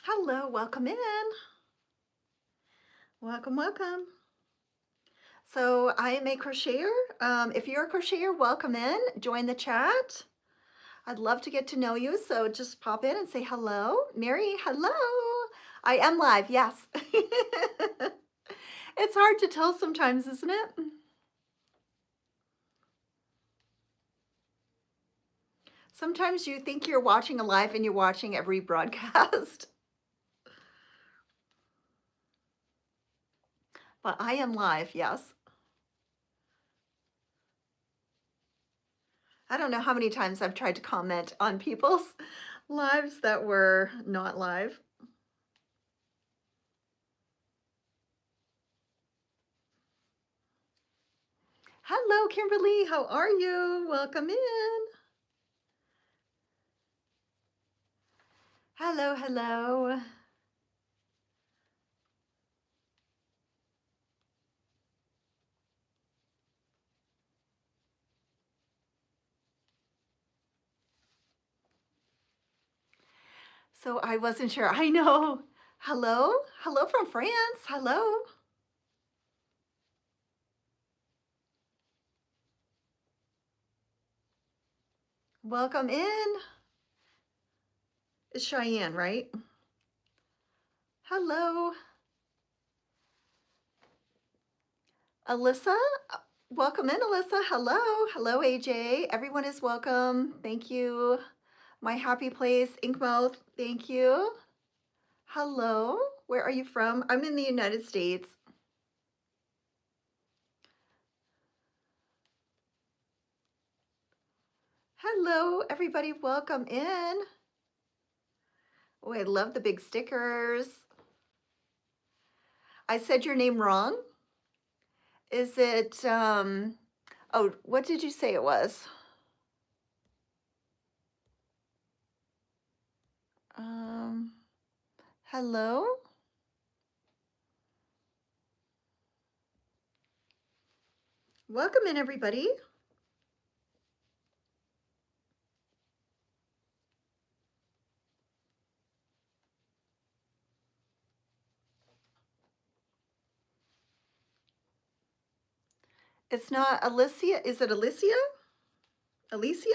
Hello, welcome in. Welcome, welcome. So I am a crocheter. If you're a crocheter, welcome in. Join the chat. I'd love to get to know you. So just pop in and say hello. Mary, hello. I am live, yes. It's hard to tell sometimes, isn't it? Sometimes you think you're watching a live and you're watching a rebroadcast. But I am live, yes. I don't know how many times I've tried to comment on people's lives that were not live. Hello, Kimberly. How are you? Welcome in. Hello, hello. So I wasn't sure. I know. Hello. Hello from France. Hello. Welcome in. It's Cheyenne, right? Hello. Alyssa. Welcome in, Alyssa. Hello. Hello, AJ. Everyone is welcome. Thank you. My happy place, Inkmouth. Thank you. Hello. Where are you from? I'm in the United States. Hello, everybody. Welcome in. Oh, I love the big stickers. I said your name wrong. Is it, oh, what did you say it was? Um, hello? Welcome in, everybody. It's not Alicia. Is it Alicia? Alicia?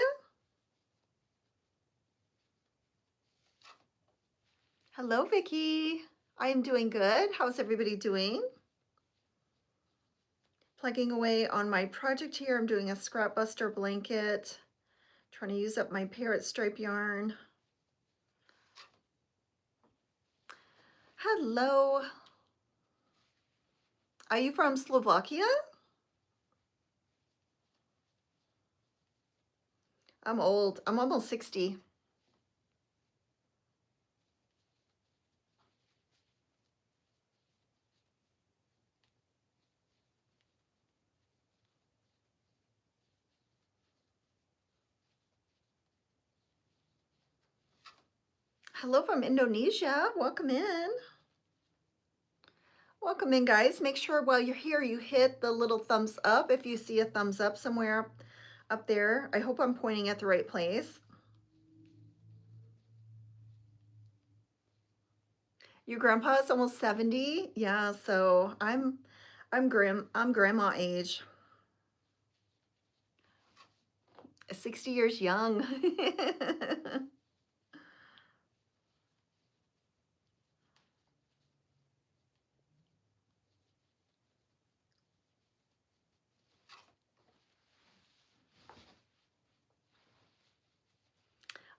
Hello, Vicky. I am doing good. How's everybody doing? Plugging away on my project here. I'm doing a scrap buster blanket. Trying to use up my parrot stripe yarn. Hello. Are you from Slovakia? I'm old. I'm almost 60. Hello from Indonesia. Welcome in. Welcome in, guys. Make sure while you're here, you hit the little thumbs up if you see a thumbs up somewhere up there. I hope I'm pointing at the right place. Your grandpa is almost 70. Yeah, so I'm grandma age. 60 years young.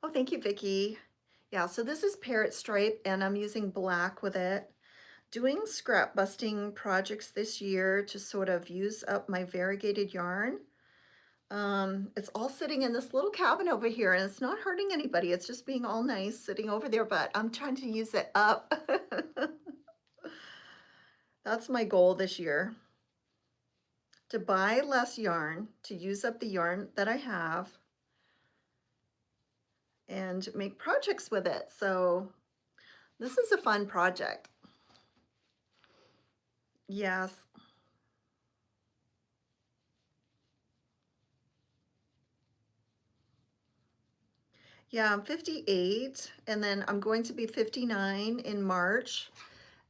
Oh, thank you, Vicki. Yeah, so this is Parrot Stripe and I'm using black with it. Doing scrap busting projects this year to sort of use up my variegated yarn. It's all sitting in this little cabin over here and it's not hurting anybody. It's just being all nice sitting over there, but I'm trying to use it up. That's my goal this year. To buy less yarn, to use up the yarn that I have and make projects with it. So this is a fun project. Yes. Yeah, I'm 58, and then I'm going to be 59 in March.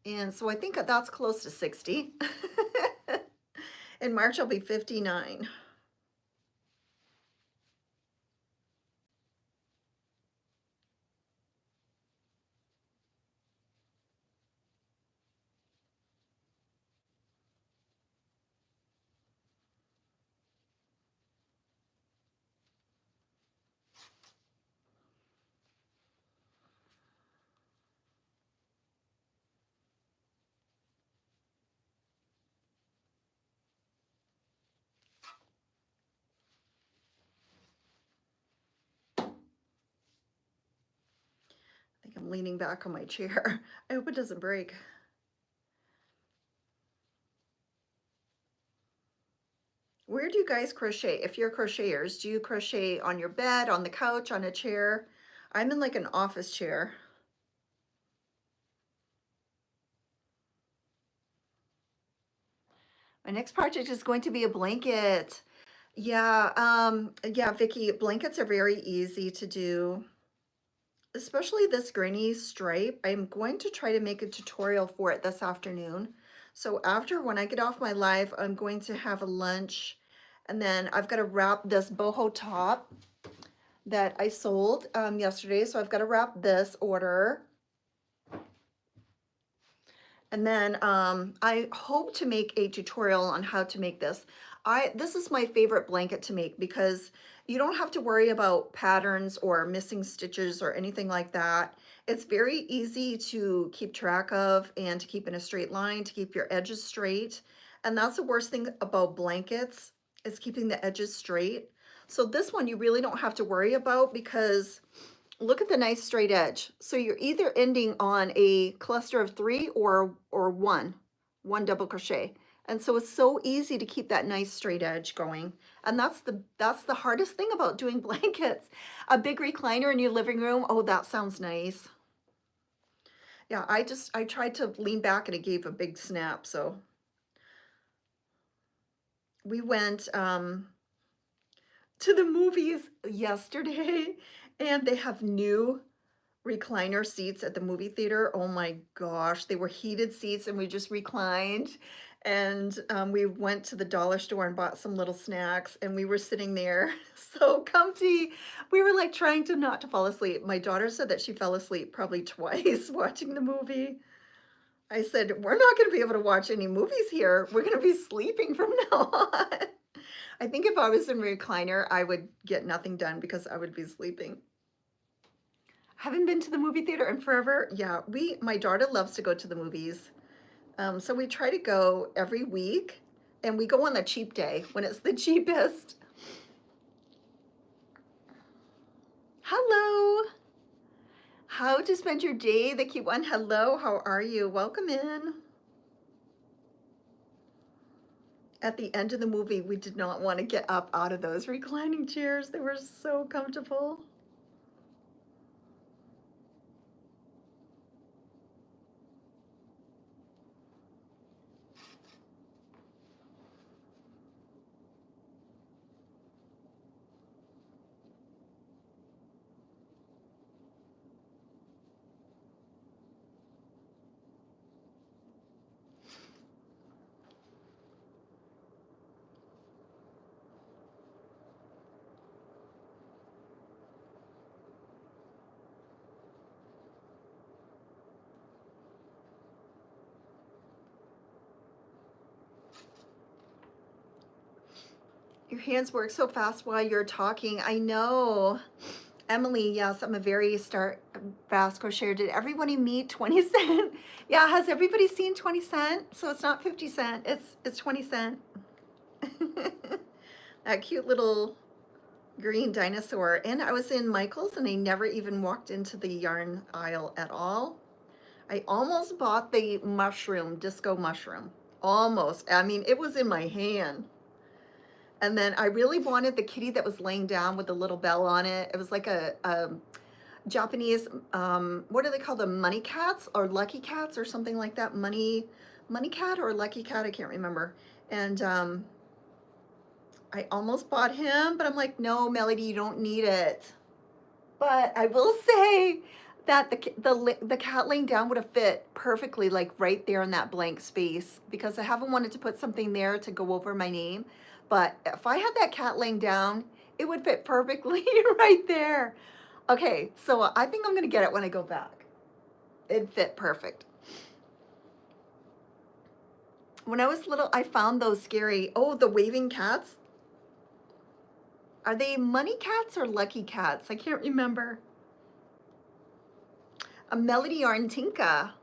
And so I think that's close to 60. In March, I'll be 59. I think I'm leaning back on my chair. I hope it doesn't break. Where do you guys crochet? If you're crocheters, do you crochet on your bed, on the couch, on a chair? I'm in like an office chair. My next project is going to be a blanket. Yeah, Vicky, blankets are very easy to do, especially this granny stripe. I'm going to try to make a tutorial for it this afternoon. So after, when I get off my live, I'm going to have a lunch, and then I've got to wrap this boho top that I sold yesterday. So I've got to wrap this order. And then I hope to make a tutorial on how to make this. This is my favorite blanket to make because you don't have to worry about patterns or missing stitches or anything like that. It's very easy to keep track of and to keep in a straight line, to keep your edges straight. And that's the worst thing about blankets, is keeping the edges straight. So this one you really don't have to worry about because look at the nice straight edge. So you're either ending on a cluster of three or one double crochet. And so it's so easy to keep that nice straight edge going. And that's the hardest thing about doing blankets. A big recliner in your living room. Oh, that sounds nice. Yeah, I tried to lean back and it gave a big snap. So we went to the movies yesterday and they have new recliner seats at the movie theater. Oh my gosh, they were heated seats and we just reclined. And we went to the dollar store and bought some little snacks and we were sitting there so comfy. We were like trying to not to fall asleep. My daughter said that she fell asleep probably twice watching the movie. I said, we're not going to be able to watch any movies here. We're going to be sleeping from now on. I think if I was in recliner, I would get nothing done because I would be sleeping. Haven't been to the movie theater in forever. Yeah, my daughter loves to go to the movies. So we try to go every week and we go on the cheap day when it's the cheapest. Hello. How to spend your day, the cute one. Hello, how are you? Welcome in. At the end of the movie, we did not want to get up out of those reclining chairs. They were so comfortable. Your hands work so fast while you're talking. I know. Emily, yes, I'm a very fast crocheter. Did everybody meet 20 cent? Yeah, has everybody seen 20 cent? So it's not 50 cent, it's 20 cent. That cute little green dinosaur. And I was in Michael's and I never even walked into the yarn aisle at all. I almost bought the mushroom, disco mushroom. Almost. I mean, it was in my hand. And then I really wanted the kitty that was laying down with the little bell on it. It was like a Japanese, what do they call them? Money cats or lucky cats or something like that. Money cat or lucky cat, I can't remember. And I almost bought him, but I'm like, no, Melody, you don't need it. But I will say that the cat laying down would have fit perfectly, like right there in that blank space, because I haven't wanted to put something there to go over my name. But if I had that cat laying down, it would fit perfectly right there. Okay, so I think I'm gonna get it when I go back. It fit perfect. When I was little, I found those scary, oh, the waving cats. Are they money cats or lucky cats? I can't remember. A Melody Yarn Tinka.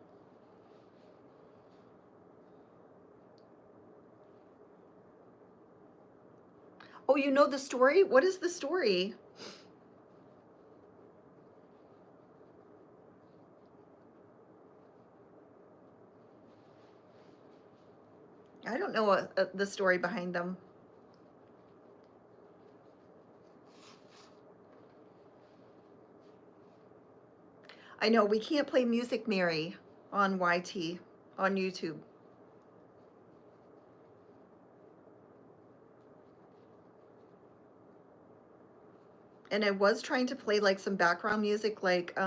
Oh, you know the story? What is the story? I don't know the story behind them. I know we can't play Music Mary on YT, on YouTube. And I was trying to play like some background music, like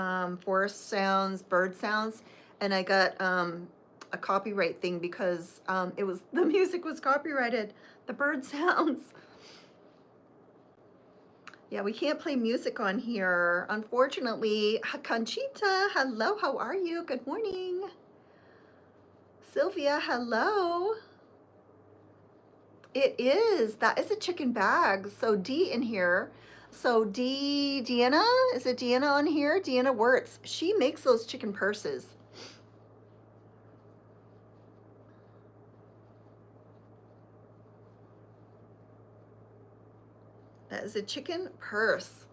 forest sounds, bird sounds, and I got a copyright thing because it was the music was copyrighted, the bird sounds. Yeah, we can't play music on here, unfortunately. Conchita, hello, how are you? Good morning. Sylvia, hello. It is. That is a chicken bag. So D in here. So Deanna, is it Deanna on here? Deanna Wirtz. She makes those chicken purses. That is a chicken purse.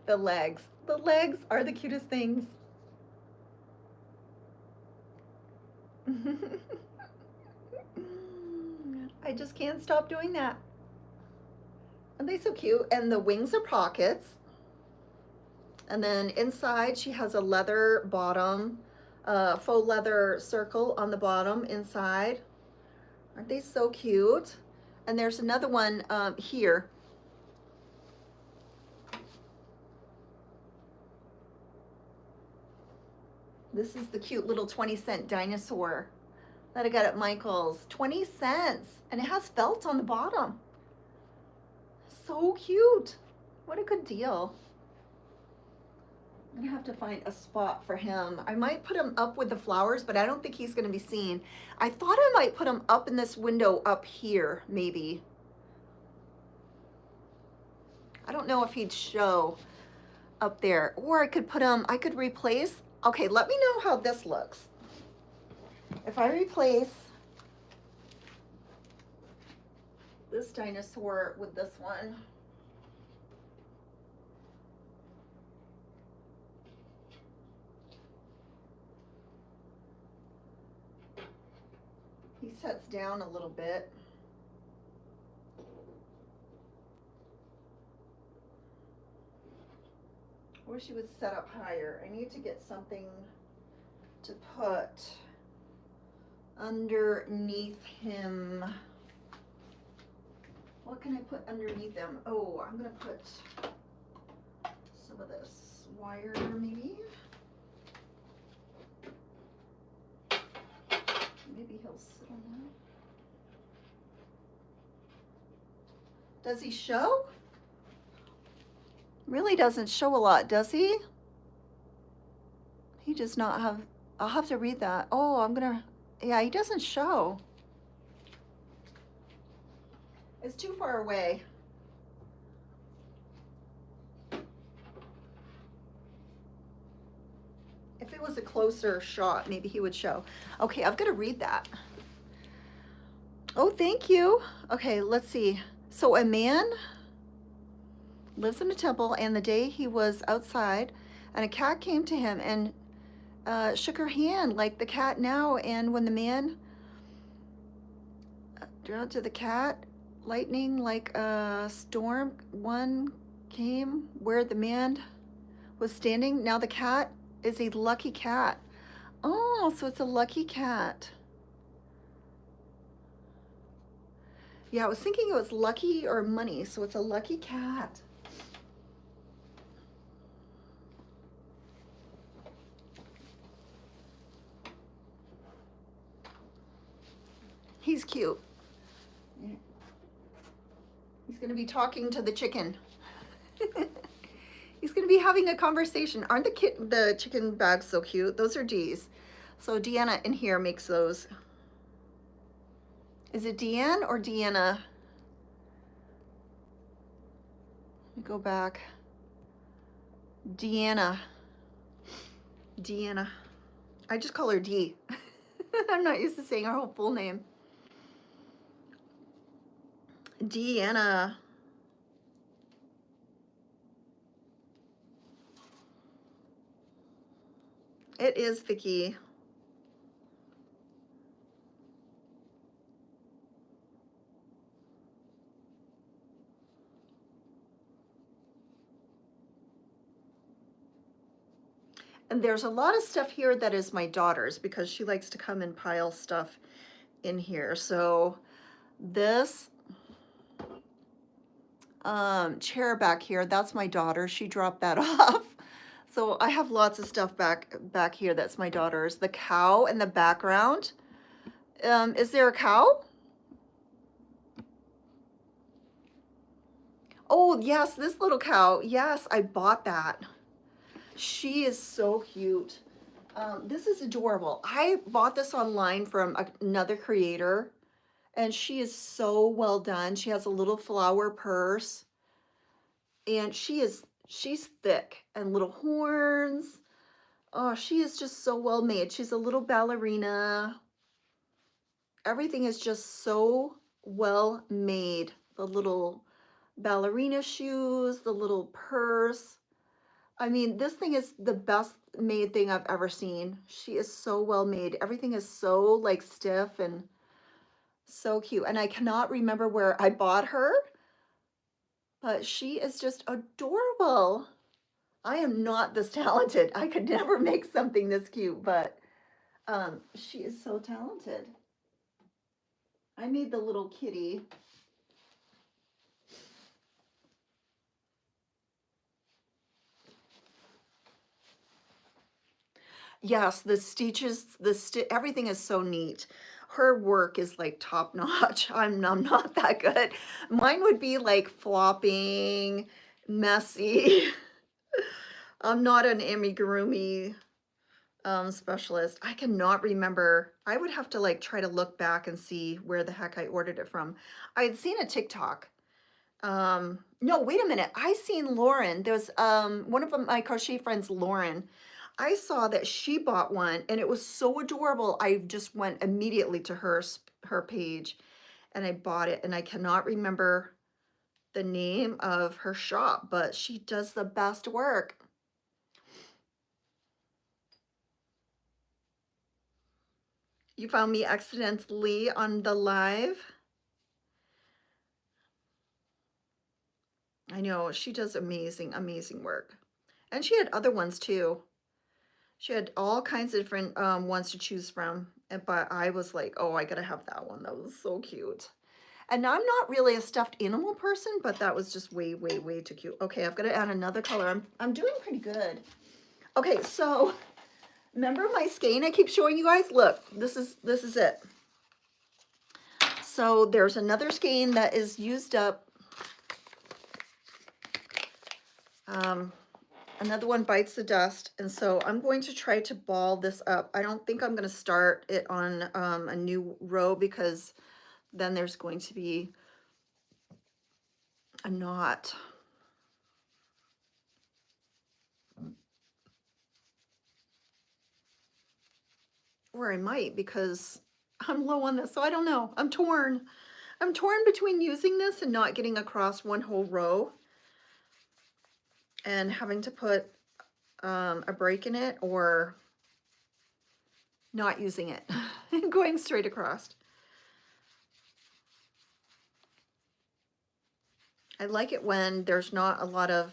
The legs. The legs are the cutest things. I just can't stop doing that. Aren't they so cute? And the wings are pockets. And then inside she has a leather bottom, faux leather circle on the bottom inside. Aren't they so cute? And there's another one here. This is the cute little 20-cent dinosaur that I got at Michael's. 20 cents. And it has felt on the bottom. So cute. What a good deal. I'm gonna have to find a spot for him. I might put him up with the flowers, but I don't think he's gonna be seen. I thought I might put him up in this window up here, maybe. I don't know if he'd show up there. Or I could put him, I could replace. Okay, let me know how this looks. If I replace this dinosaur with this one. He sets down a little bit. I wish he was set up higher. I need to get something to put underneath him. What can I put underneath him? Oh, I'm gonna put some of this wire maybe. Maybe he'll sit on that. Does he show? Really doesn't show a lot, does he? He does not have, I'll have to read that. Oh, yeah, he doesn't show. It's too far away. If it was a closer shot, maybe he would show. Okay, I've got to read that. Oh, thank you. Okay, let's see. So a man lives in a temple, and the day he was outside, and a cat came to him and shook her hand like the cat now. And when the man drew to the cat, lightning like a storm one came where the man was standing. Now the cat is a lucky cat. Oh, so it's a lucky cat. Yeah, I was thinking it was lucky or money, so it's a lucky cat. He's cute. He's going to be talking to the chicken. He's going to be having a conversation. Aren't the chicken bags so cute? Those are Dee's. So Deanna in here makes those. Is it Deanne or Deanna? Let me go back. Deanna. Deanna. I just call her Dee. I'm not used to saying her whole full name. Deanna. It is Vicky. And there's a lot of stuff here that is my daughter's because she likes to come and pile stuff in here. So this chair back here, that's my daughter. She dropped that off. So I have lots of stuff back here that's my daughter's. The cow in the background. Is there a cow? Oh, yes, this little cow. Yes, I bought that. She is so cute. This is adorable. I bought this online from another creator, and she is so well done. She has a little flower purse, and she's thick and little horns. Oh, she is just so well made. She's a little ballerina. Everything is just so well made. The little ballerina shoes, the little purse. I mean, this thing is the best made thing I've ever seen. She is so well made. Everything is so like stiff and so cute. And I cannot remember where I bought her, but she is just adorable. I am not this talented. I could never make something this cute, but she is so talented. I made the little kitty. Yes, the stitches, everything is so neat. Her work is like top notch. I'm not that good. Mine would be like flopping, messy. I'm not an amigurumi specialist. I cannot remember. I would have to like try to look back and see where the heck I ordered it from. I had seen a TikTok. No, wait a minute. I seen Lauren. There's one of my crochet friends, Lauren. I saw that she bought one and it was so adorable. I just went immediately to her page and I bought it, and I cannot remember the name of her shop, but she does the best work. You found me accidentally on the live. I know, she does amazing, amazing work. And she had other ones too. She had all kinds of different ones to choose from. But I was like, oh, I gotta have that one. That was so cute. And I'm not really a stuffed animal person, but that was just way, way, way too cute. Okay, I've got to add another color. I'm doing pretty good. Okay, so remember my skein I keep showing you guys? Look, this is it. So there's another skein that is used up. Another one bites the dust, and so I'm going to try to ball this up. I don't think I'm going to start it on a new row because then there's going to be a knot. Or I might, because I'm low on this, so I don't know. I'm torn. I'm torn between using this and not getting across one whole row and having to put a break in it, or not using it and going straight across. I like it when there's not a lot of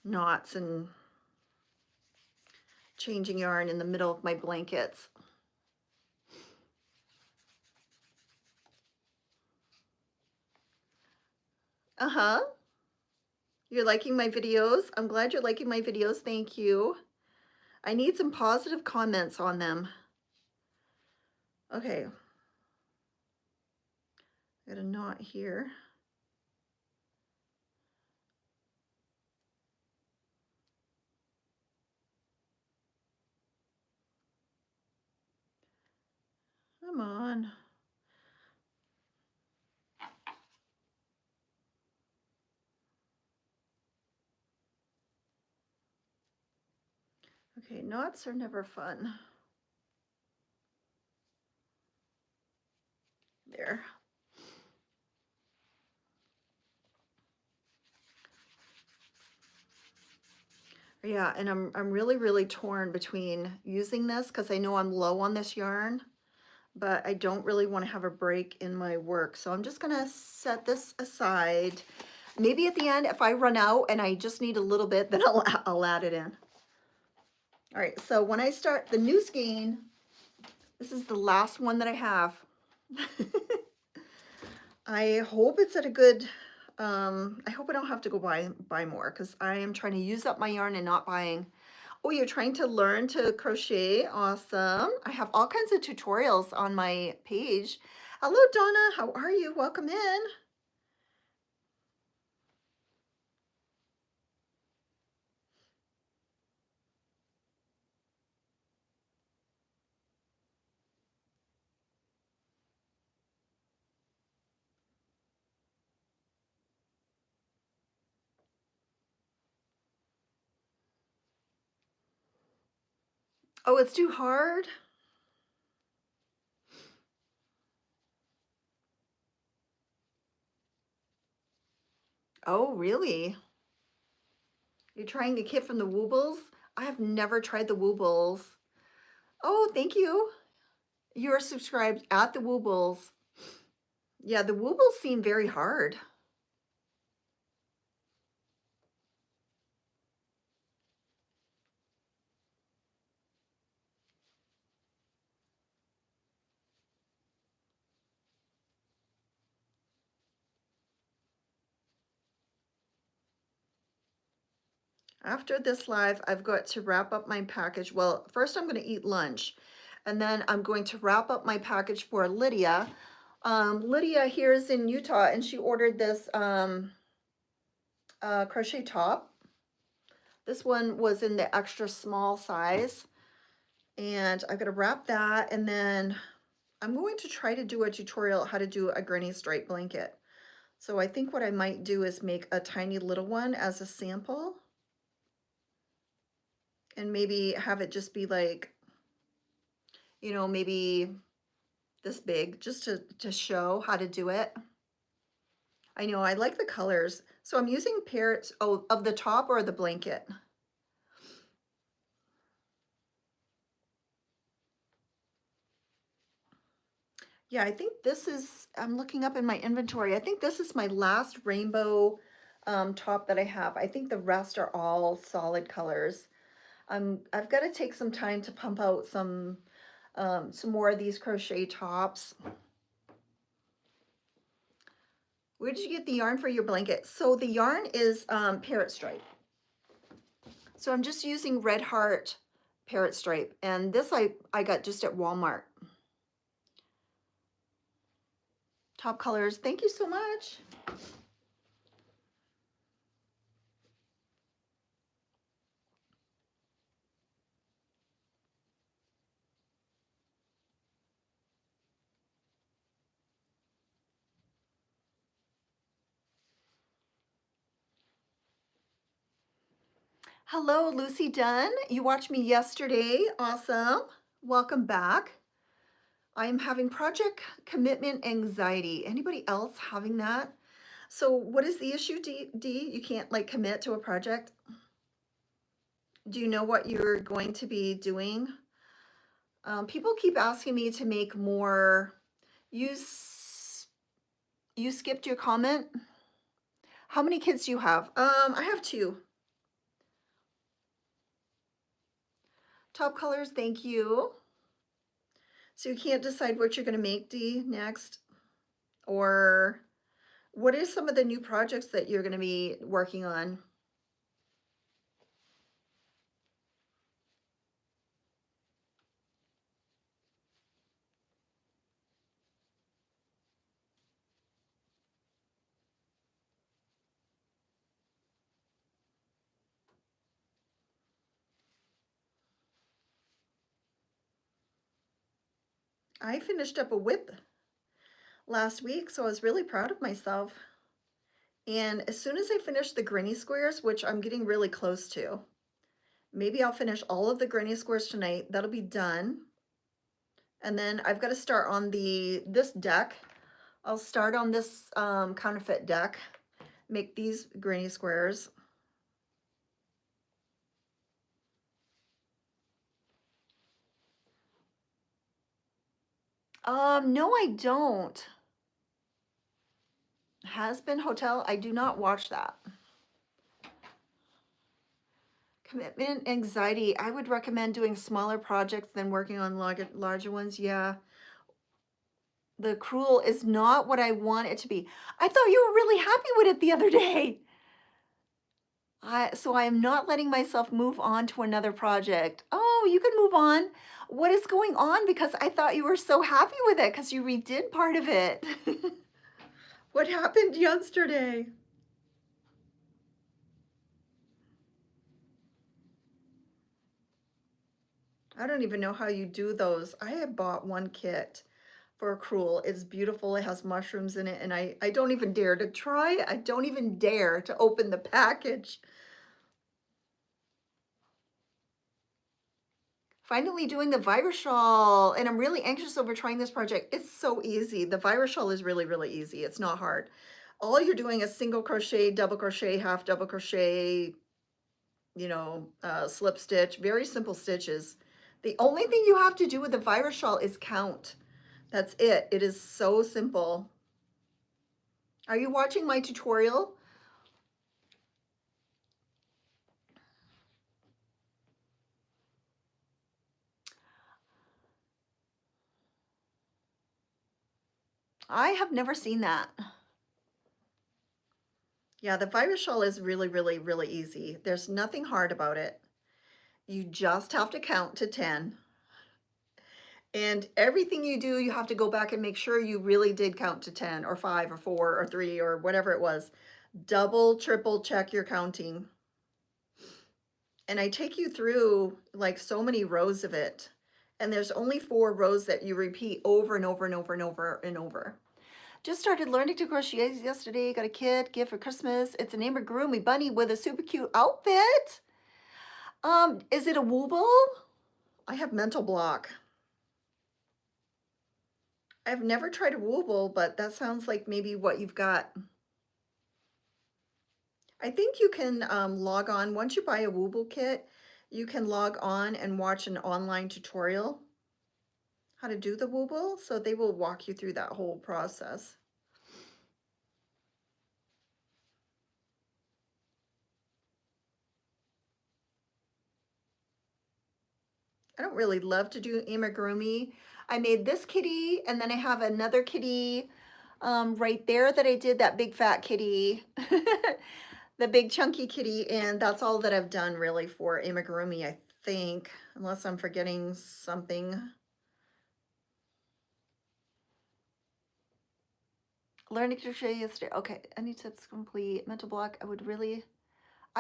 knots and changing yarn in the middle of my blankets. Uh-huh. You're liking my videos? I'm glad you're liking my videos. Thank you. I need some positive comments on them. Okay. Got a knot here. Come on. Okay, knots are never fun. There. Yeah, and I'm really torn between using this because I know I'm low on this yarn, but I don't really want to have a break in my work. So I'm just gonna set this aside. Maybe at the end, if I run out and I just need a little bit, then I'll add it in. All right, so when I start the new skein, this is the last one that I have. I hope it's at a good, I hope I don't have to go buy more because I am trying to use up my yarn and not buying. Oh, you're trying to learn to crochet? Awesome. I have all kinds of tutorials on my page. Hello, Donna. How are you? Welcome in. Oh, it's too hard? Oh, really? You're trying the kit from the Woobles? I have never tried the Woobles. Oh, thank you. You're subscribed at the Woobles. Yeah, the Woobles seem very hard. After this live, I've got to wrap up my package. Well, first I'm going to eat lunch, and then I'm going to wrap up my package for Lydia. Lydia here is in Utah, and she ordered this crochet top. This one was in the extra small size, and I'm going to wrap that, and then I'm going to try to do a tutorial how to do a granny stripe blanket. So I think what I might do is make a tiny little one as a sample, and maybe have it just be like, you know, maybe this big, just to show how to do it. I know, I like the colors. So I'm using parrots, oh, of the top or the blanket? Yeah, I think this is, I'm looking up in my inventory. I think this is my last rainbow top that I have. I think the rest are all solid colors. I've got to take some time to pump out some more of these crochet tops. Where did you get the yarn for your blanket? So the yarn is parrot stripe. So I'm just using Red Heart parrot stripe, and this I got just at Walmart. Top colors, thank you so much. Hello, Lucy Dunn. You watched me yesterday. Awesome. Welcome back. I am having project commitment anxiety. Anybody else having that? So what is the issue, D? You can't like commit to a project? Do you know what you're going to be doing? People keep asking me to make more. You skipped your comment? How many kids do you have? I have 2. Top colors, thank you. So you can't decide what you're gonna make, D, next? Or What are some of the new projects that you're gonna be working on? I finished up a whip last week, so I was really proud of myself. And as soon as I finish the granny squares, which I'm getting really close to, maybe I'll finish all of the granny squares tonight. That'll be done. And then I've got to start on this deck. I'll start on this counterfeit deck, make these granny squares. No, I don't. Has Been Hotel, I do not watch that. Commitment anxiety, I would recommend doing smaller projects than working on larger ones. Yeah. The cruel is not what I want it to be. I thought you were really happy with it the other day. So I am not letting myself move on to another project. Oh, you can move on. What is going on? Because I thought you were so happy with it because you redid part of it. What happened yesterday? I don't even know how you do those. I had bought one kit for a crewel. It's beautiful. It has mushrooms in it, and I don't even dare to try it. I don't even dare to open the package. Finally doing the virus shawl, and I'm really anxious over trying this project. It's so easy. The virus shawl is really, really easy. It's not hard. All you're doing is single crochet, double crochet, half double crochet, slip stitch, very simple stitches. The only thing you have to do with the virus shawl is count. That's it. It is so simple. Are you watching my tutorial? I have never seen that. Yeah, the virus shawl is really, really, really easy. There's nothing hard about it. You just have to count to 10. And everything you do, you have to go back and make sure you really did count to 10 or 5 or 4 or 3 or whatever it was. Double, triple check your counting. And I take you through like so many rows of it. And there's only 4 rows that you repeat over and over and over and over and over. Just started learning to crochet yesterday. Got a kit, gift for Christmas. It's an Amigurumi bunny with a super cute outfit. Is it a wooble? I have mental block. I've never tried a wooble, but that sounds like maybe what you've got. I think you can log on. Once you buy a wooble kit, you can log on and watch an online tutorial how to do the wooble. So they will walk you through that whole process. I don't really love to do amigurumi. I made this kitty, and then I have another kitty right there that I did, that big fat kitty, the big chunky kitty, and that's all that I've done really for amigurumi, I think, unless I'm forgetting something. Learning to crochet yesterday. Okay, any tips complete? Mental block. I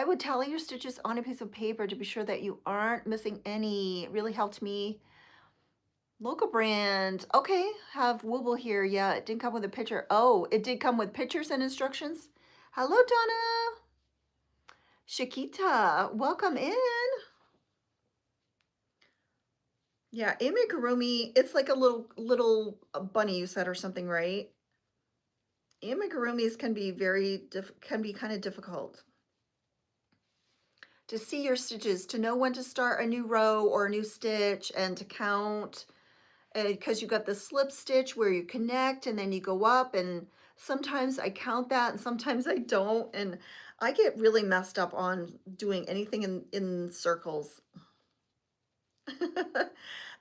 would tally your stitches on a piece of paper to be sure that you aren't missing any. It really helped me. Local brand. Okay, have Wooble here. Yeah, it didn't come with a picture. Oh, it did come with pictures and instructions. Hello, Donna. Shakita, welcome in. Yeah, amigurumi, it's like a little bunny you said or something, right? Amigurumis can be kind of difficult to see your stitches, to know when to start a new row or a new stitch, and to count, because you got the slip stitch where you connect and then you go up, and sometimes I count that and sometimes I don't, and I get really messed up on doing anything in circles.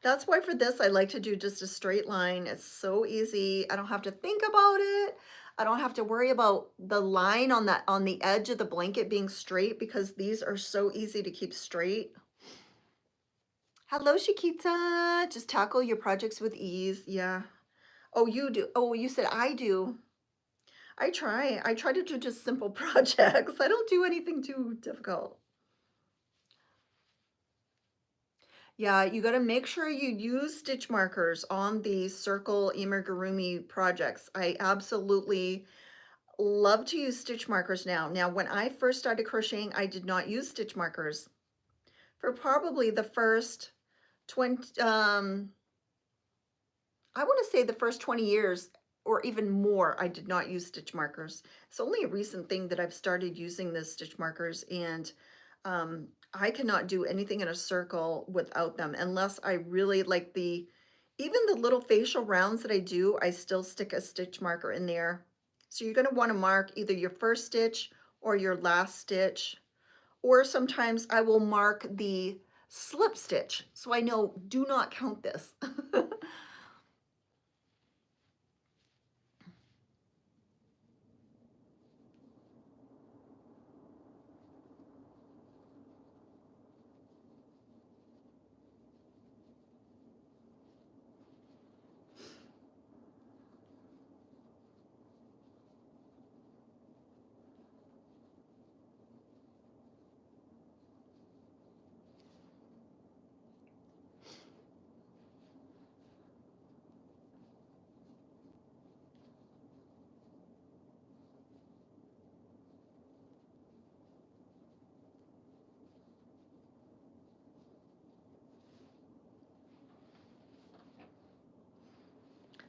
That's why for this I like to do just a straight line. It's so easy. I don't have to think about it. I don't have to worry about the line on that on the edge of the blanket being straight because these are so easy to keep straight. Hello, Shikita. Just tackle your projects with ease. Yeah. Oh, you do. Oh, you said I do. I try. I try to do just simple projects. I don't do anything too difficult. Yeah, you got to make sure you use stitch markers on the circle amigurumi projects. I absolutely love to use stitch markers now. Now, when I first started crocheting, I did not use stitch markers for probably the first 20, I want to say the first 20 years or even more, I did not use stitch markers. It's only a recent thing that I've started using the stitch markers, and I cannot do anything in a circle without them unless I really like even the little facial rounds that I do, I still stick a stitch marker in there. So you're going to want to mark either your first stitch or your last stitch, or sometimes I will mark the slip stitch so I know do not count this.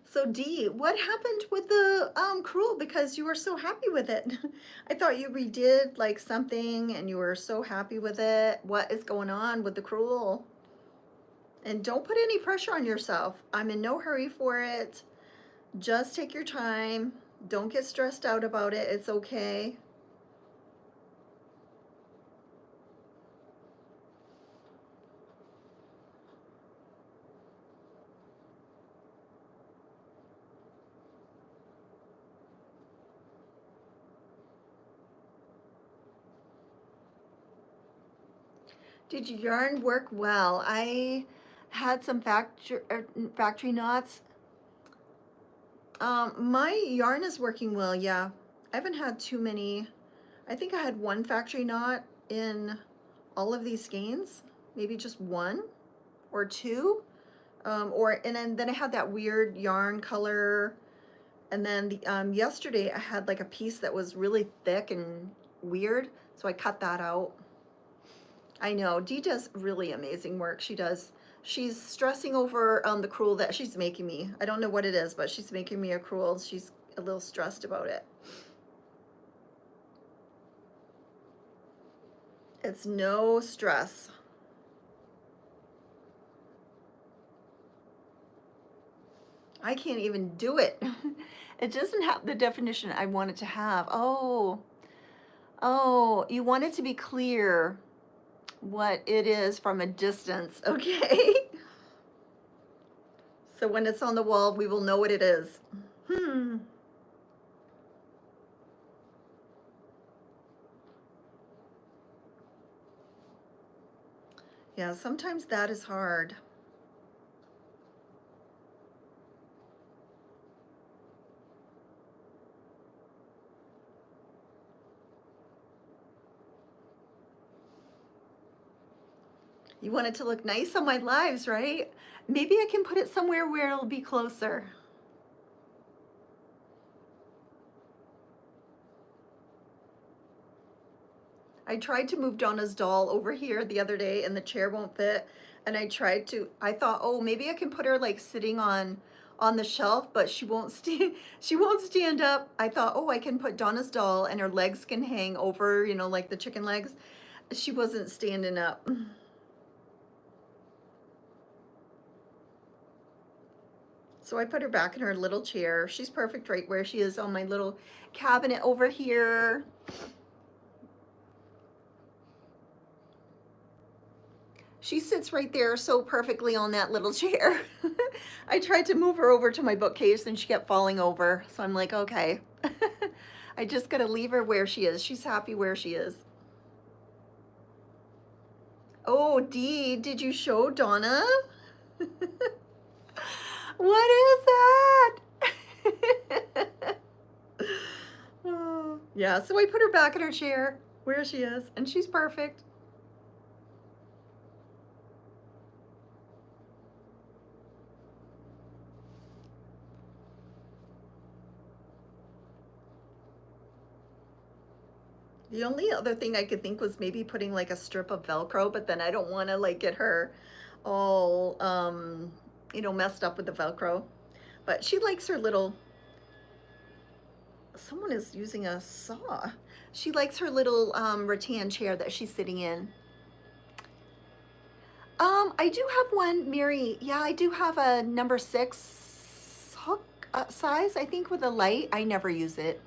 So Dee, what happened with the crewel because you were so happy with it? I thought you redid like something and you were so happy with it. What is going on with the crewel? And don't put any pressure on yourself. I'm in no hurry for it. Just take your time. Don't get stressed out about it. It's okay. Did your yarn work well? I had some factory knots. My yarn is working well, yeah. I haven't had too many. I think I had one factory knot in all of these skeins, maybe just one or two. And then I had that weird yarn color. And then yesterday I had like a piece that was really thick and weird, so I cut that out. I know, Dee does really amazing work. She does. She's stressing over the crewel that she's making me. I don't know what it is, but she's making me a crewel. She's a little stressed about it. It's no stress. I can't even do it. It doesn't have the definition I want it to have. Oh, you want it to be clear what it is from a distance, okay? So when it's on the wall, we will know what it is. Yeah, sometimes that is hard. You want it to look nice on my lives, right? Maybe I can put it somewhere where it'll be closer. I tried to move Donna's doll over here the other day and the chair won't fit. And I thought, oh, maybe I can put her like sitting on the shelf, but she won't stand, she won't stand up. I thought, oh, I can put Donna's doll and her legs can hang over, like the chicken legs. She wasn't standing up. So I put her back in her little chair. She's perfect right where she is on my little cabinet over here. She sits right there so perfectly on that little chair. I tried to move her over to my bookcase and she kept falling over. So I'm like, okay. I just gotta leave her where she is. She's happy where she is. Oh, Dee, did you show Donna? What is that? Oh, yeah, so I put her back in her chair where she is, and she's perfect. The only other thing I could think was maybe putting like a strip of Velcro, but then I don't want to like get her all, you know, messed up with the Velcro. But she likes her little, someone is using a saw. She likes her little rattan chair that she's sitting in. I do have one, Mary. Yeah, I do have a number 6 hook size, I think, with a light. I never use it.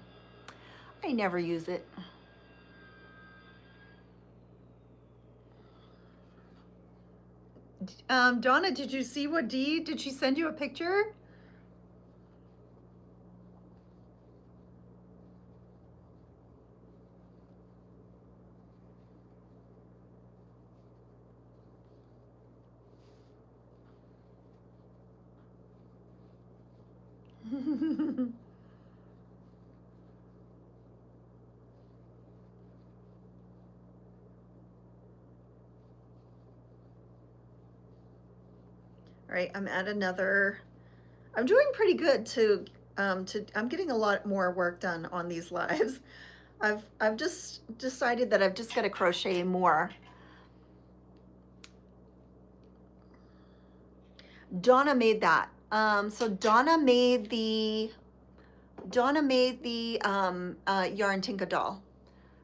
I never use it. Donna, did you see what did she send you a picture? All right, I'm at another. I'm doing pretty good I'm getting a lot more work done on these lives. I've just decided that I've just got to crochet more. Donna made that. So Donna made the Yarn Tinka doll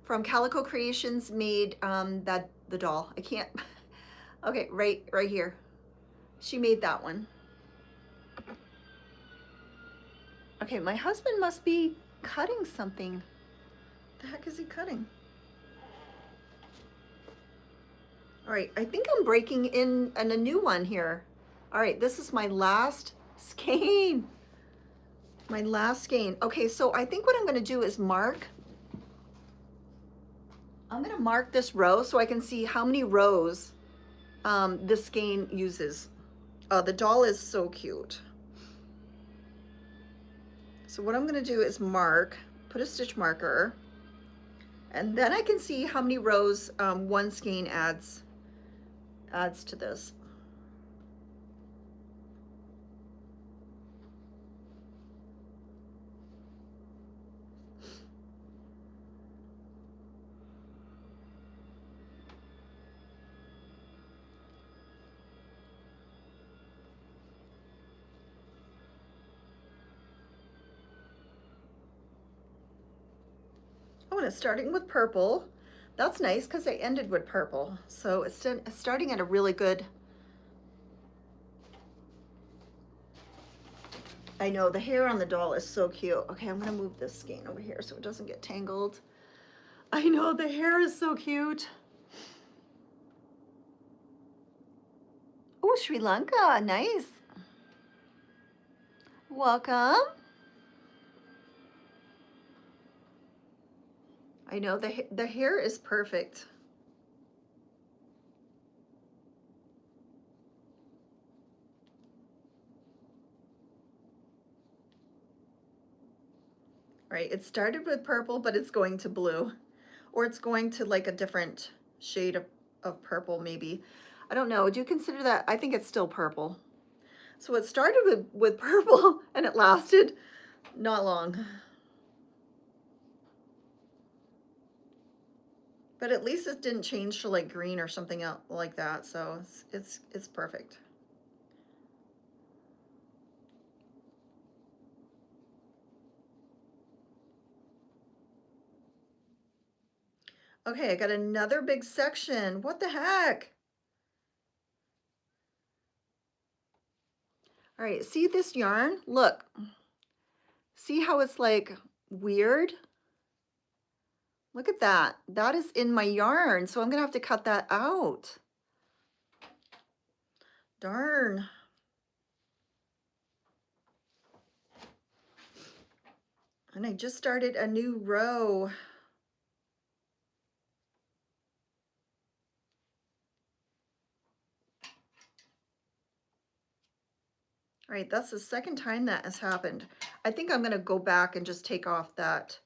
from Calico Creations. Made that the doll. I can't. Okay, right here. She made that one. Okay, my husband must be cutting something. The heck is he cutting? All right, I think I'm breaking in a new one here. All right, this is my last skein. My last skein. Okay, so I think what I'm gonna do is mark. I'm gonna mark this row so I can see how many rows this skein uses. Oh, the doll is so cute. So what I'm gonna do is mark, put a stitch marker, and then I can see how many rows one skein adds to this. Oh, and it's starting with purple. That's nice because I ended with purple. So it's starting at a really good. I know the hair on the doll is so cute. Okay, I'm gonna move this skein over here so it doesn't get tangled. I know the hair is so cute. Oh, Sri Lanka, nice. Welcome. I know the hair is perfect. Right, it started with purple, but it's going to blue. Or it's going to like a different shade of purple maybe. I don't know, do you consider that? I think it's still purple. So it started with purple and it lasted not long. But at least it didn't change to like green or something else like that, so it's perfect. Okay, I got another big section. What the heck? All right, see this yarn? Look. See how it's like weird? Look at that. That is in my yarn, so I'm gonna have to cut that out. Darn. And I just started a new row. All right, that's the second time that has happened. I think I'm gonna go back and just take off that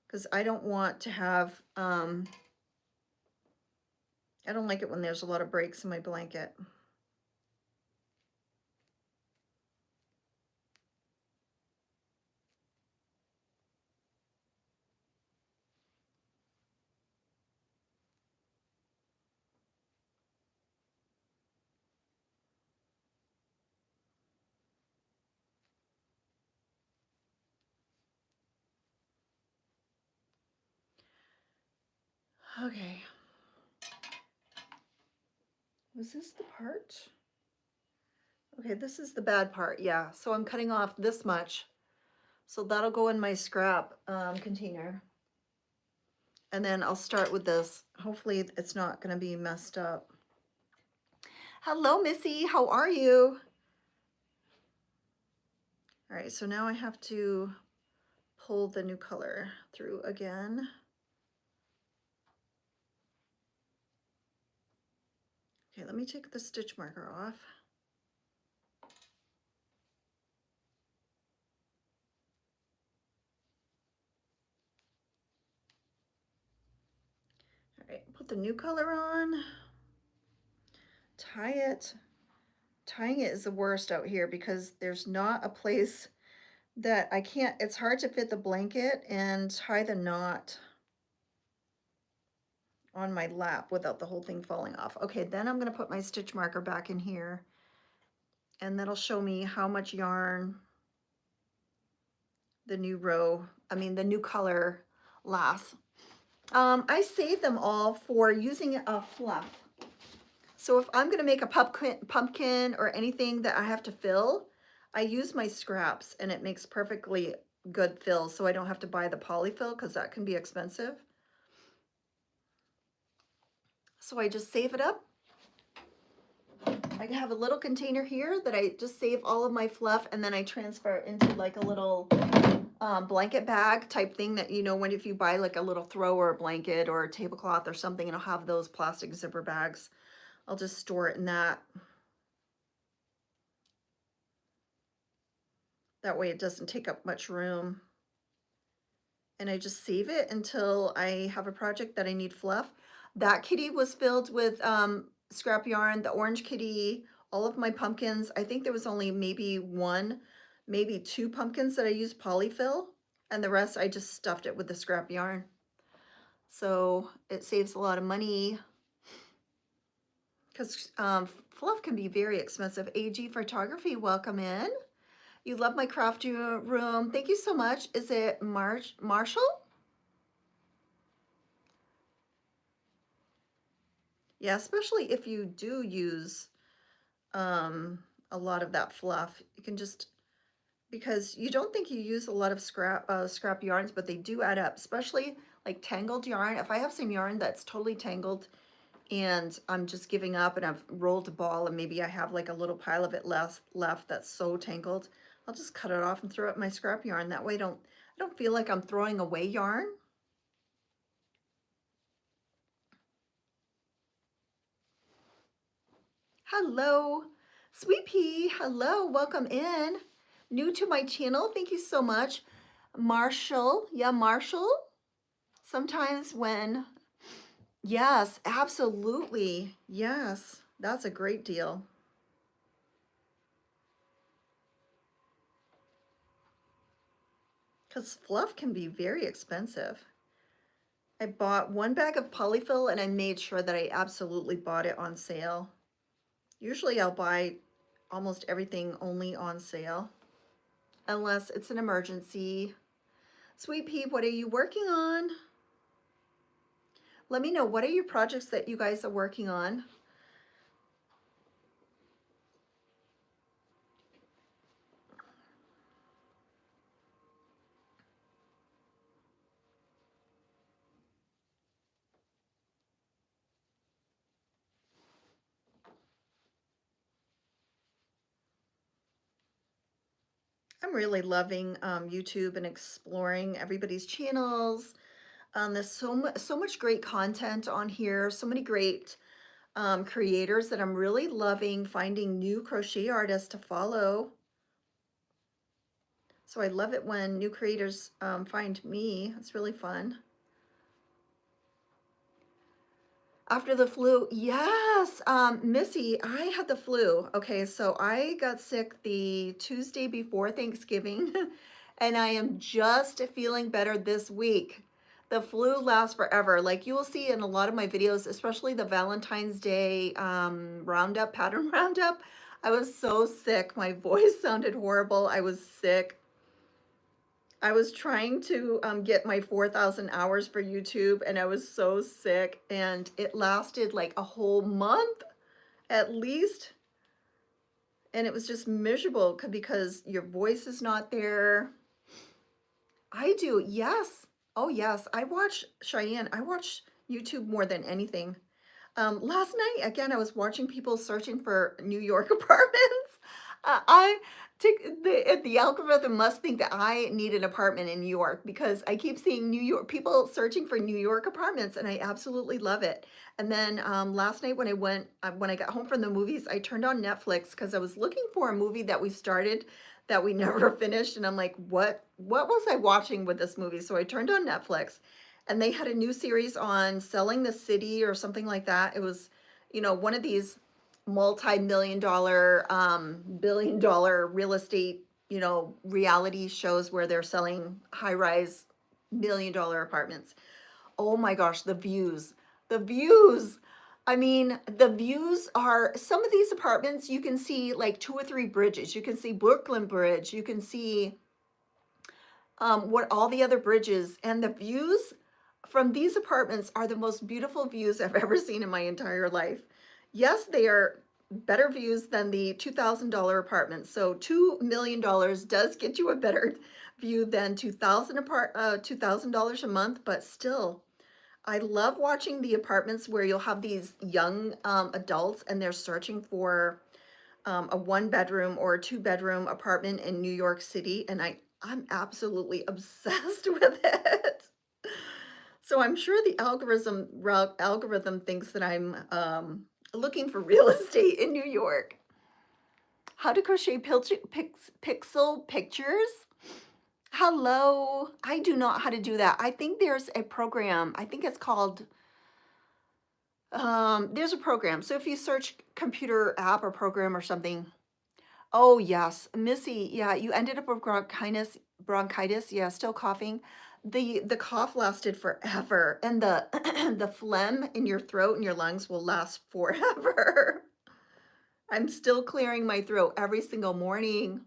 because I don't want to have, I don't like it when there's a lot of breaks in my blanket. Okay. Was this the part? Okay, this is the bad part, yeah. So I'm cutting off this much. So that'll go in my scrap container. And then I'll start with this. Hopefully it's not gonna be messed up. Hello, Missy, how are you? All right, so now I have to pull the new color through again. Okay, let me take the stitch marker off. All right, put the new color on, tie it. Tying it is the worst out here because there's not a place that I can't, it's hard to fit the blanket and tie the knot on my lap without the whole thing falling off. Okay, then I'm gonna put my stitch marker back in here and that'll show me how much yarn the new row, I mean the new color lasts. I save them all for using a fluff. So if I'm gonna make a pumpkin or anything that I have to fill, I use my scraps and it makes perfectly good fill, so I don't have to buy the polyfill because that can be expensive. So I just save it up. I have a little container here that I just save all of my fluff and then I transfer it into like a little blanket bag type thing that, you know, when if you buy like a little throw or a blanket or a tablecloth or something, and I'll have those plastic zipper bags. I'll just store it in that. That way it doesn't take up much room. And I just save it until I have a project that I need fluff. That kitty was filled with scrap yarn, the orange kitty, all of my pumpkins. I think there was only maybe one, maybe two pumpkins that I used polyfill, and the rest I just stuffed it with the scrap yarn. So it saves a lot of money because fluff can be very expensive. AG Photography, welcome in. You love my craft room. Thank you so much. Is it Marshall? Yeah, especially if you do use a lot of that fluff. You can just, because you don't think you use a lot of scrap yarns, but they do add up, especially like tangled yarn. If I have some yarn that's totally tangled and I'm just giving up and I've rolled a ball and maybe I have like a little pile of it left that's so tangled, I'll just cut it off and throw it in my scrap yarn. That way I don't feel like I'm throwing away yarn. Hello, Sweet Pea. Hello, welcome in. New to my channel, thank you so much. Marshall, yeah, Marshall. Sometimes when, yes, absolutely. Yes, that's a great deal. Because fluff can be very expensive. I bought one bag of polyfill and I made sure that I absolutely bought it on sale. Usually I'll buy almost everything only on sale, unless it's an emergency. Sweet Pea, what are you working on? Let me know, what are your projects that you guys are working on? I'm really loving YouTube and exploring everybody's channels. There's so much great content on here, so many great creators that I'm really loving finding new crochet artists to follow. So I love it when new creators find me. It's really fun. After the flu, yes, Missy, I had the flu. Okay, so I got sick the Tuesday before Thanksgiving, and I am just feeling better this week. The flu lasts forever. Like you will see in a lot of my videos, especially the Valentine's Day roundup, pattern roundup. I was so sick. My voice sounded horrible. I was sick. I was trying to get my 4,000 hours for YouTube, and I was so sick, and it lasted like a whole month at least. And it was just miserable because your voice is not there. I do, yes. Oh, yes. I watch Cheyenne. I watch YouTube more than anything. Last night, again, I was watching people searching for New York apartments. I take the algorithm must think that I need an apartment in New York because I keep seeing New York people searching for New York apartments, and I absolutely love it. And then last night when I got home from the movies, I turned on Netflix because I was looking for a movie that we started that we never finished, and I'm like, what was I watching with this movie? So I turned on Netflix and they had a new series on selling the city or something like that. It was, one of these multi-million dollar, billion-dollar real estate, reality shows where they're selling high-rise million-dollar apartments. Oh my gosh, the views. I mean, the views are some of these apartments, you can see like two or three bridges. You can see Brooklyn Bridge, you can see what all the other bridges, and the views from these apartments are the most beautiful views I've ever seen in my entire life. Yes, they are better views than the $2,000 apartments. So $2 million does get you a better view than $2,000 a month, but still, I love watching the apartments where you'll have these young adults and they're searching for a one bedroom or a two bedroom apartment in New York City, and I'm absolutely obsessed with it. So I'm sure the algorithm thinks that I'm looking for real estate in New York. How to crochet pixel pictures? Hello, I do not know how to do that. I think there's a program. I think it's called there's a program. So if you search computer app or program or something. Oh, yes. Missy, yeah, you ended up with bronchitis, yeah, still coughing. The cough lasted forever, and the the phlegm in your throat and your lungs will last forever. I'm still clearing my throat every single morning.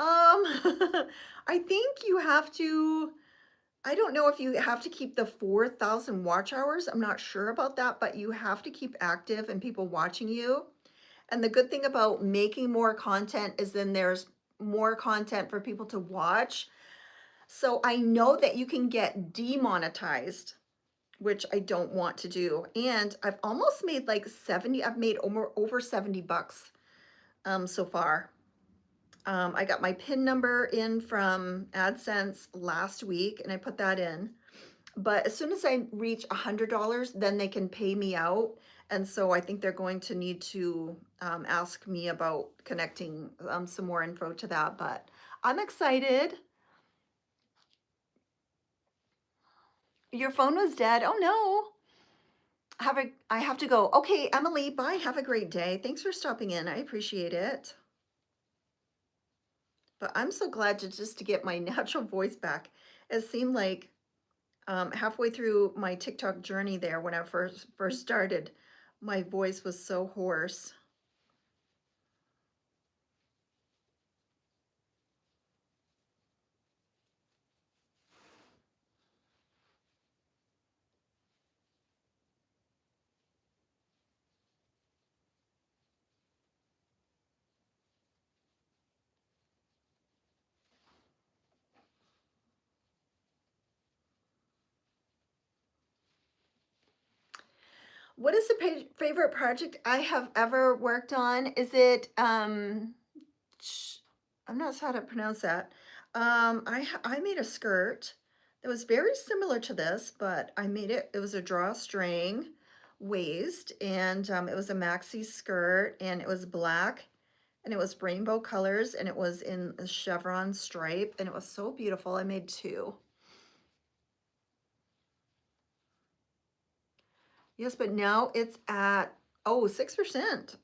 I think you have to, I don't know if you have to keep the 4,000 watch hours. I'm not sure about that, but you have to keep active and people watching you. And the good thing about making more content is then there's more content for people to watch. So I know that you can get demonetized, which I don't want to do. And I've almost made like 70, I've made over 70 bucks so far. I got my PIN number in from AdSense last week and I put that in. But as soon as I reach $100, then they can pay me out. And so I think they're going to need to ask me about connecting some more info to that. But I'm excited. Your phone was dead. Oh no. I have to go. Okay, Emily, bye. Have a great day. Thanks for stopping in. I appreciate it. But I'm so glad to get my natural voice back. It seemed like halfway through my TikTok journey there when I first started, my voice was so hoarse. What is the favorite project I have ever worked on? Is it, I'm not sure how to pronounce that. I made a skirt that was very similar to this, but I made it, it was a drawstring waist, and it was a maxi skirt, and it was black, and it was rainbow colors, and it was in a chevron stripe, and it was so beautiful. I made two. Yes, but now it's at, oh, 6%.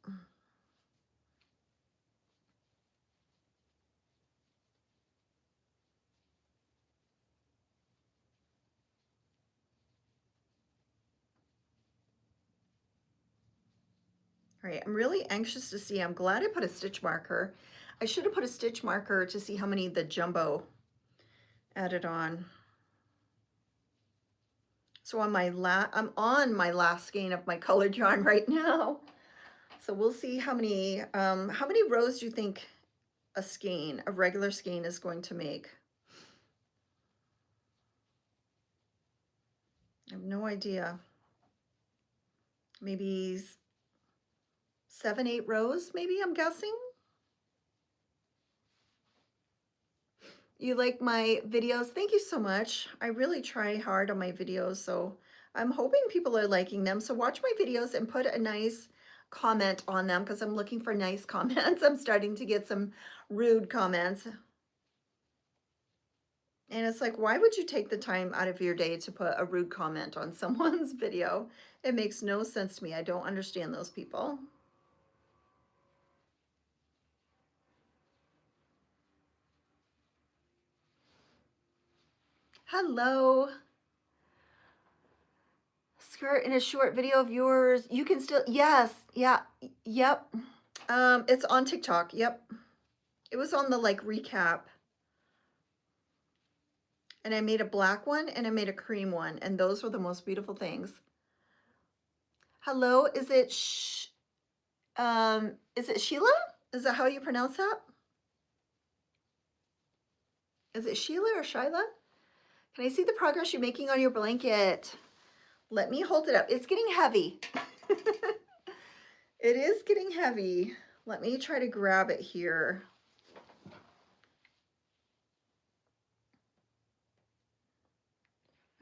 All right, I'm really anxious to see. I'm glad I put a stitch marker. I should have put a stitch marker to see how many the jumbo added on. So I'm on my last skein of my colored yarn right now. So we'll see how many rows do you think a regular skein is going to make? I have no idea. Maybe 7, 8 rows, maybe, I'm guessing. You like my videos? Thank you so much. I really try hard on my videos, so I'm hoping people are liking them. So watch my videos and put a nice comment on them, because I'm looking for nice comments. I'm starting to get some rude comments. And it's like, why would you take the time out of your day to put a rude comment on someone's video? It makes no sense to me. I don't understand those people. Hello. Skirt in a short video of yours. You can still, yes, yeah, yep. It's on TikTok, yep. It was on the like recap. And I made a black one and I made a cream one, and those were the most beautiful things. Hello, is it Sheila? Is that how you pronounce that? Is it Sheila or Shyla? Can I see the progress you're making on your blanket? Let me hold it up. It's getting heavy. It is getting heavy. Let me try to grab it here.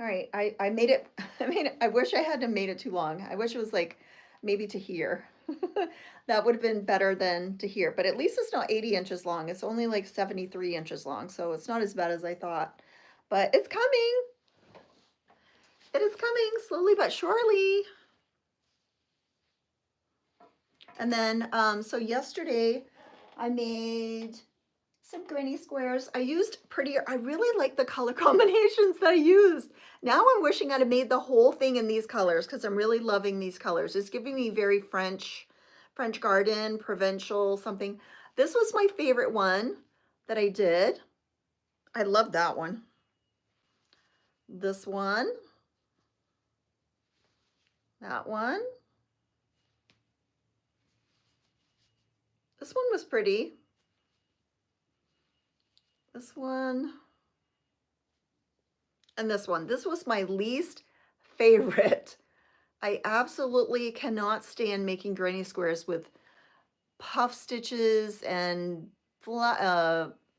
All right, I made it. I wish I hadn't made it too long. I wish it was like maybe to here. That would have been better than to here, but at least it's not 80 inches long. It's only like 73 inches long, so it's not as bad as I thought. But it's coming. It is coming slowly but surely. And then, so yesterday I made some granny squares. I used prettier, I really like the color combinations that I used. Now I'm wishing I'd have made the whole thing in these colors, because I'm really loving these colors. It's giving me very French garden, provincial, something. This was my favorite one that I did. I love that one. This one. That one. This one was pretty. This one. And this one. This was my least favorite. I absolutely cannot stand making granny squares with puff stitches and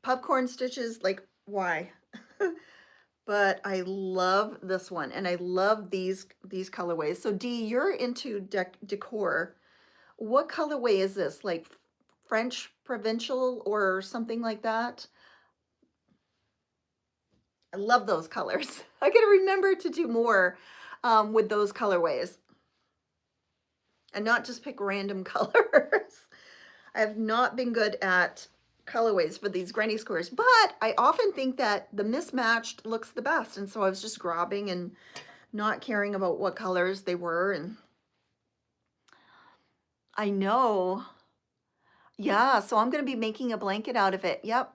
popcorn stitches. Like, why? But I love this one, and I love these colorways. So Dee, you're into decor. What colorway is this? Like French provincial or something like that? I love those colors. I gotta remember to do more with those colorways and not just pick random colors. I have not been good at colorways for these granny squares, but I often think that the mismatched looks the best. And so I was just grabbing and not caring about what colors they were. And I know. Yeah, so I'm going to be making a blanket out of it. Yep.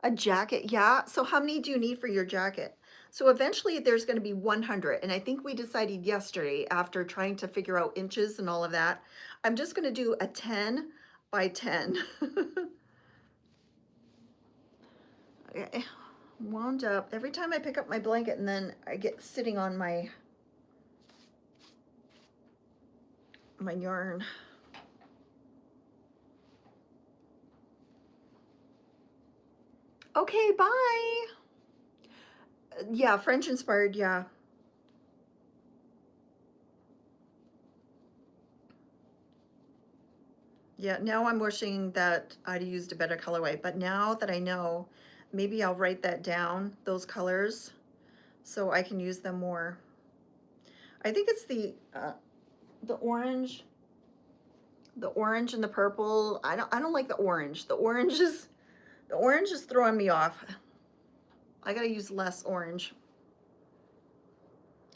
A jacket. Yeah. So how many do you need for your jacket? So eventually there's going to be 100. And I think we decided yesterday, after trying to figure out inches and all of that, I'm just going to do a 10 by 10. Okay. Wound up. Every time I pick up my blanket and then I get sitting on my my yarn. Okay, bye. Yeah, French inspired, yeah. Yeah, now I'm wishing that I'd used a better colorway, but now that I know, maybe I'll write that down, those colors, so I can use them more. I think it's the orange, and the purple. I don't like the orange. The orange is throwing me off. I gotta use less orange.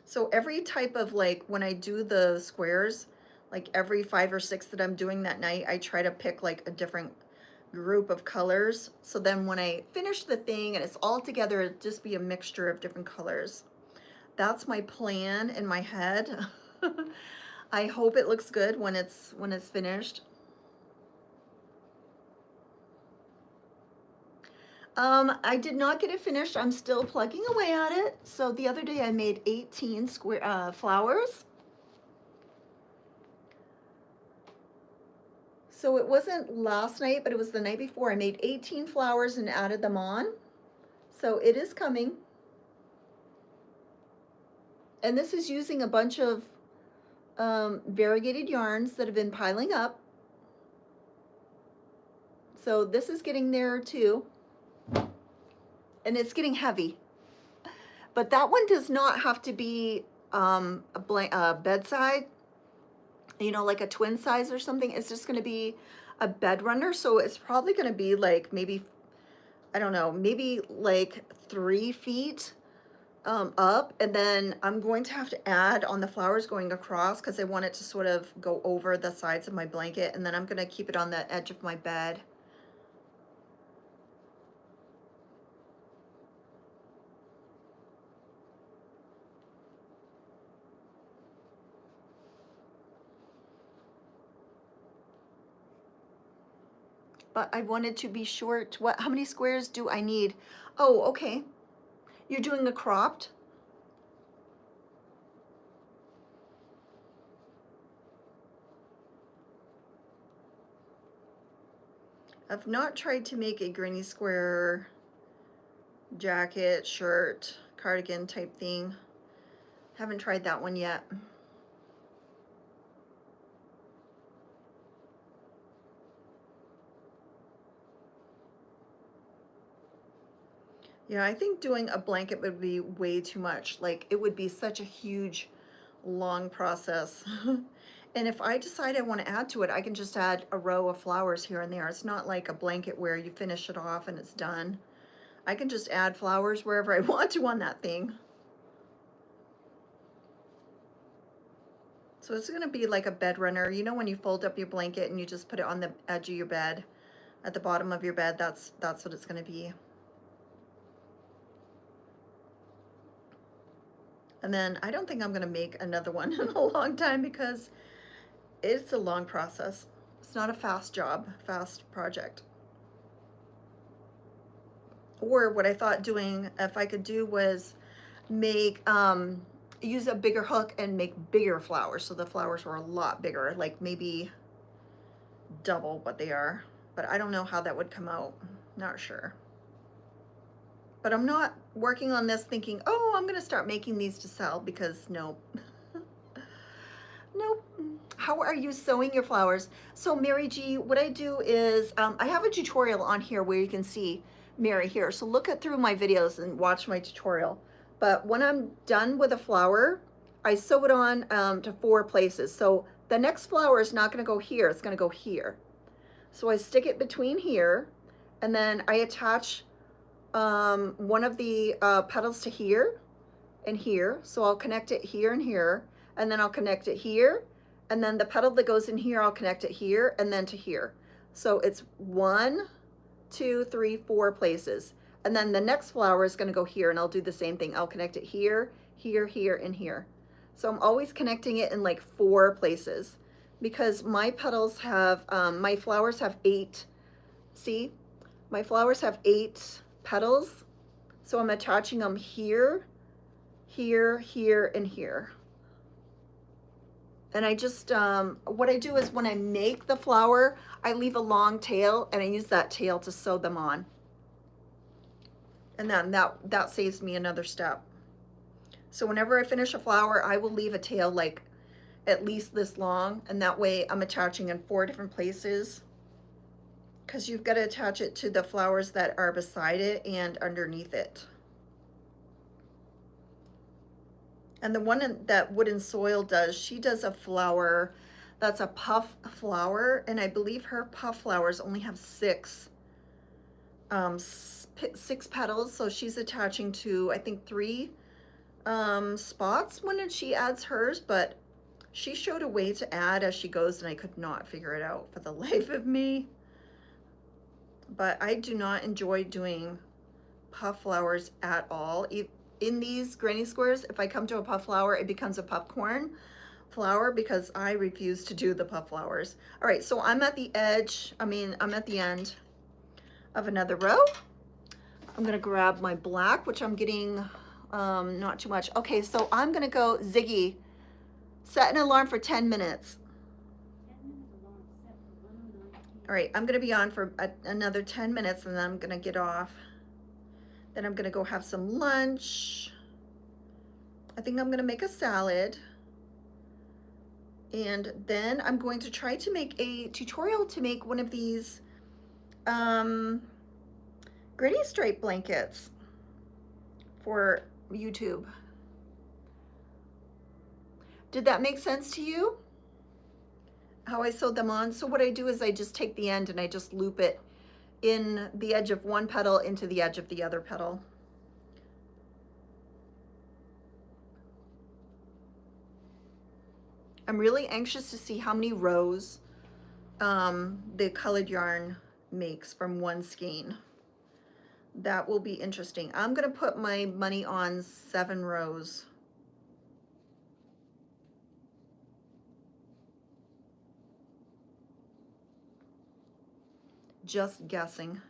So every type of, like, when I do the squares, like every 5 or 6 that I'm doing that night, I try to pick like a different group of colors. So then when I finish the thing and it's all together, it'd just be a mixture of different colors. That's my plan in my head. I hope it looks good when it's finished. I did not get it finished. I'm still plugging away at it. So the other day I made 18 square flowers. So it wasn't last night, but it was the night before. I made 18 flowers and added them on. So it is coming. And this is using a bunch of variegated yarns that have been piling up. So this is getting there too. And it's getting heavy. But that one does not have to be a bedside, you know, like a twin size or something. It's just going to be a bed runner. So it's probably going to be like maybe, I don't know, maybe like 3 feet up. And then I'm going to have to add on the flowers going across because I want it to sort of go over the sides of my blanket. And then I'm going to keep it on the edge of my bed. But I wanted to be short. How many squares do I need? Oh, okay. You're doing a cropped? I've not tried to make a granny square jacket, shirt, cardigan type thing. Haven't tried that one yet. Yeah, I think doing a blanket would be way too much. Like, it would be such a huge, long process. And if I decide I want to add to it, I can just add a row of flowers here and there. It's not like a blanket where you finish it off and it's done. I can just add flowers wherever I want to on that thing. So it's going to be like a bed runner. You know when you fold up your blanket and you just put it on the edge of your bed, at the bottom of your bed, that's what it's going to be. And then I don't think I'm going to make another one in a long time because it's a long process. It's not a fast job, fast project. Or what I thought doing, if I could do, was make, use a bigger hook and make bigger flowers. So the flowers were a lot bigger, like maybe double what they are. But I don't know how that would come out. Not sure. But I'm not working on this thinking, oh, I'm going to start making these to sell, because nope. Nope. How are you sewing your flowers? So Mary G, what I do is, I have a tutorial on here where you can see Mary here. So look through my videos and watch my tutorial. But when I'm done with a flower, I sew it on to 4 places. So the next flower is not going to go here. It's going to go here. So I stick it between here, and then I attach one of the petals to here and here. So I'll connect it here and here, and then I'll connect it here, and then the petal that goes in here, I'll connect it here and then to here. So it's 1, 2, 3, 4 places. And then the next flower is going to go here, and I'll do the same thing. I'll connect it here, here, here, and here. So I'm always connecting it in like 4 places, because my petals have, my flowers have 8, see? My flowers have 8 petals. So I'm attaching them here, here, here, and here. And I just, what I do is when I make the flower, I leave a long tail and I use that tail to sew them on. And then that saves me another step. So whenever I finish a flower, I will leave a tail like at least this long, and that way I'm attaching in 4 different places, because you've got to attach it to the flowers that are beside it and underneath it. And the one that Wooden Soil does, she does a flower that's a puff flower, and I believe her puff flowers only have 6 petals, so she's attaching to, I think, 3 spots when she adds hers, but she showed a way to add as she goes, and I could not figure it out for the life of me. But I do not enjoy doing puff flowers at all. In these granny squares, if I come to a puff flower, it becomes a popcorn flower because I refuse to do the puff flowers. All right, so I'm at the edge, I'm at the end of another row. I'm gonna grab my black, which I'm getting not too much. Okay, so I'm gonna go Ziggy, set an alarm for 10 minutes. All right, I'm gonna be on for another 10 minutes and then I'm gonna get off. Then I'm gonna go have some lunch. I think I'm gonna make a salad. And then I'm going to try to make a tutorial to make one of these granny stripe blankets for YouTube. Did that make sense to you? How I sewed them on? So what I do is I just take the end and I just loop it in the edge of one petal into the edge of the other petal. I'm really anxious to see how many rows the colored yarn makes from one skein. That will be interesting. I'm gonna put my money on 7 rows. Just guessing.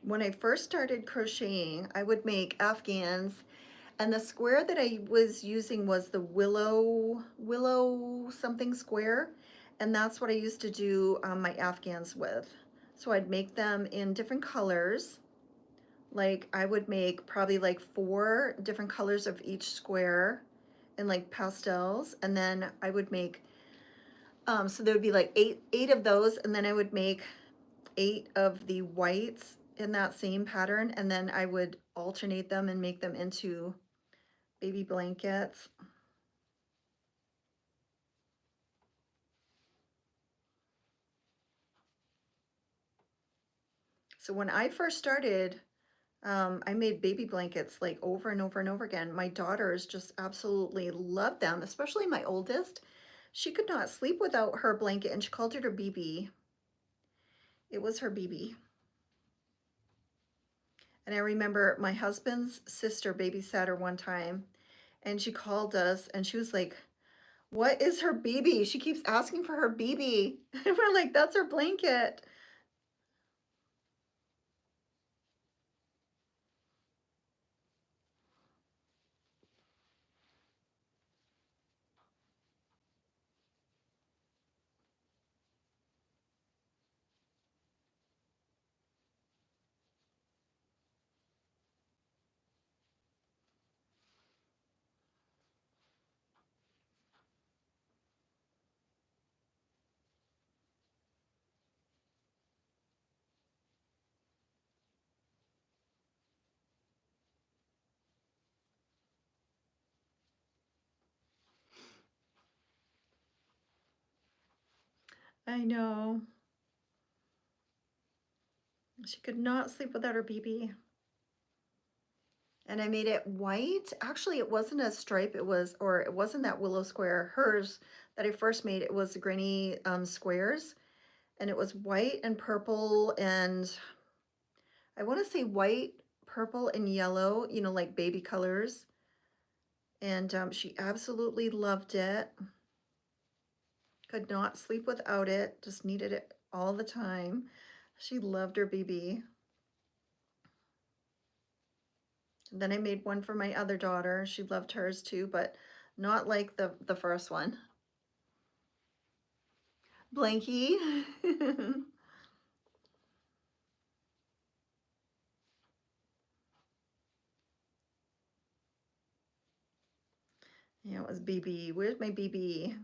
When I first started crocheting, I would make afghans, and the square that I was using was the willow something square, and that's what I used to do my afghans with. So I'd make them in different colors. Like I would make probably like 4 different colors of each square in like pastels, and then I would make so there would be like eight of those, and then I would make 8 of the whites in that same pattern, and then I would alternate them and make them into baby blankets. So when I first started, I made baby blankets like over and over and over again. My daughters just absolutely loved them, especially my oldest. She could not sleep without her blanket, and she called it her BB. It was her BB. And I remember my husband's sister babysat her one time, and she called us and she was like, "What is her BB? She keeps asking for her BB." And we're like, "That's her blanket." I know. She could not sleep without her BB. And I made it white. Actually, it wasn't a stripe. It wasn't that willow square. Hers that I first made, it was the granny squares. And it was white and purple, and I want to say white, purple, and yellow, you know, like baby colors. And she absolutely loved it Could not sleep without it, just needed it all the time. She loved her BB. And then I made one for my other daughter. She loved hers too, but not like the first one. Blanky. Yeah, it was BB. Where's my BB?